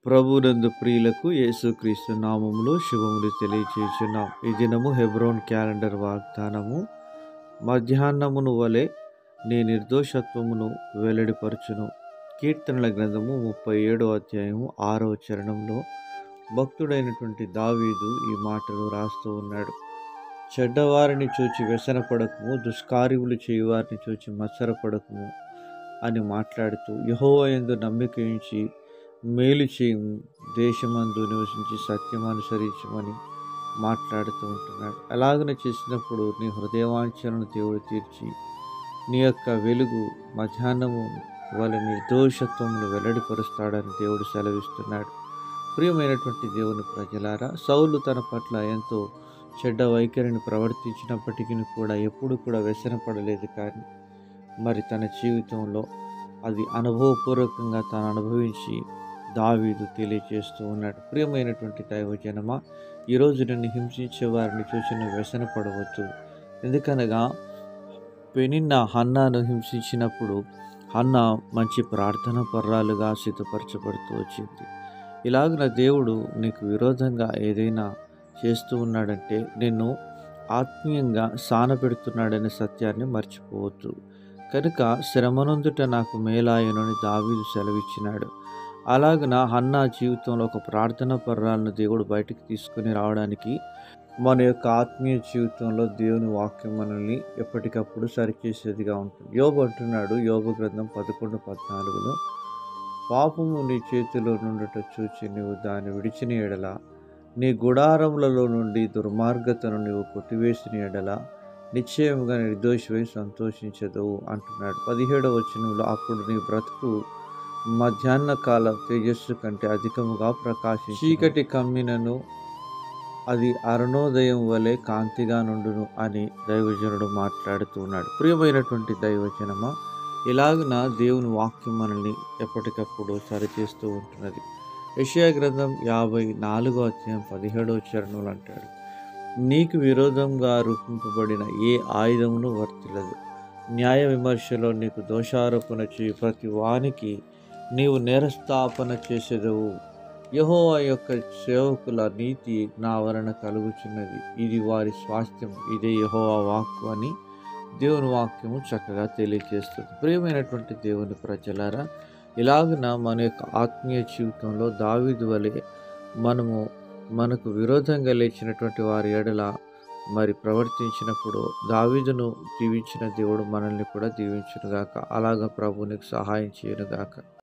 ప్రభునందు ప్రియులకు యేసుక్రీస్తు నామములో శుభములు తెలియచేయుచున్నాం. ఈ దినము హెబ్రోన్ క్యాలెండర్ వాగ్దానము. మధ్యాహ్నమును వలె నీ నిర్దోషత్వమును వెల్లడిపరచును. కీర్తనల గ్రంథము 37వ అధ్యాయము 6వ చరణంలో భక్తుడైనటువంటి దావీదు ఈ మాటలు రాస్తూ ఉన్నాడు. చెడ్డవారిని చూచి వ్యసనపడకము, దుష్కార్యములు చేయువారిని చూచి మత్సరపడకము అని మాట్లాడుతూ యెహోవా యందు నమ్మిక ఉంచి మేలు చేయము, దేశమందు నివసించి సత్యం అనుసరించమని మాట్లాడుతూ ఉంటున్నాడు. అలాగన చేసినప్పుడు నీ హృదయవాంఛలను దేవుడు తీర్చి నీ యొక్క వెలుగు మధ్యాహ్నము వాళ్ళ నిర్దోషత్వమును వెల్లడిపరుస్తాడని దేవుడు సెలవిస్తున్నాడు. ప్రియమైనటువంటి దేవుని ప్రజలారా, సౌలు తన పట్ల ఎంతో చెడ్డ వైఖరిని ప్రవర్తించినప్పటికీ కూడా ఎప్పుడు కూడా వ్యసనపడలేదు. కానీ మరి తన జీవితంలో అది అనుభవపూర్వకంగా తాను అనుభవించి దావీదు తెలియజేస్తూ ఉన్నాడు. ప్రియమైనటువంటి దైవజనమా, ఈరోజు నిన్ను హింసించే వారిని చూసి నువ్వు వ్యసనపడవద్దు. ఎందుకనగా పెనిన్న హన్నాను హింసించినప్పుడు హన్న మంచి ప్రార్థన పర్రాలుగా సిద్ధపరచబడుతూ వచ్చింది. ఇలాగున దేవుడు నీకు విరోధంగా ఏదైనా చేస్తూ ఉన్నాడంటే నిన్ను ఆత్మీయంగా సానపెడుతున్నాడనే సత్యాన్ని మర్చిపోవద్దు. కనుక శ్రమనందుట నాకు మేలాయనని దావీదు సెలవిచ్చినాడు. అలాగన హన్నా జీవితంలో ఒక ప్రార్థన పర్రాలను దేవుడు బయటికి తీసుకుని రావడానికి మన యొక్క ఆత్మీయ జీవితంలో దేవుని వాక్యం మనల్ని ఎప్పటికప్పుడు సరిచేసేదిగా ఉంటుంది. యోబు అంటున్నాడు, యోబు గ్రంథం 11:14లో, పాపము నీ చేతిలో నుండుట చూచి నీవు దాన్ని విడిచిన ఎడల, నీ గుడారములలో నుండి దుర్మార్గతను నీవు కొట్టివేసిన ఎడల నిశ్చయముగా నిర్దోషివై సంతోషించదవు అంటున్నాడు. 17వ వచనంలో, అప్పుడు నీ బ్రతుకు మధ్యాహ్న కాల తేజస్సు కంటే అధికముగా ప్రకాశించి చీకటి కమ్మినను అది అరుణోదయం వలె కాంతిగా నుండును అని దైవజనుడు మాట్లాడుతున్నాడు. ప్రియమైనటువంటి దైవజనమా, ఇలాగున దేవుని వాక్యం మనల్ని ఎప్పటికప్పుడు సరిచేస్తూ ఉంటున్నది. యెషయా గ్రంథం 54వ అధ్యాయం 17వ చరణంలో అంటాడు, నీకు విరోధంగా రూపింపబడిన ఏ ఆయుధమును వర్తిల్లదు. న్యాయ విమర్శలో నీకు దోషారోపణ చేయు ప్రతి వానికి నీవు నేరస్థాపన చేసేదవు. యెహోవా యొక్క సేవకుల నీతి నా వలన కలుగుచున్నది, ఇది వారి స్వాస్థ్యం, ఇదే యెహోవా వాక్కు అని దేవుని వాక్యము చక్కగా తెలియజేస్తుంది. ప్రియమైనటువంటి దేవుని ప్రజలారా, ఇలాగున మన యొక్క ఆత్మీయ జీవితంలో దావీదు వలె మనకు విరోధంగా లేచినటువంటి వారి ఎడల మరి ప్రవర్తించినప్పుడు దావీదును దీవించిన దేవుడు మనల్ని కూడా దీవించునుగాక. అలాగా ప్రభు నీకు సహాయం చేయనుగాక.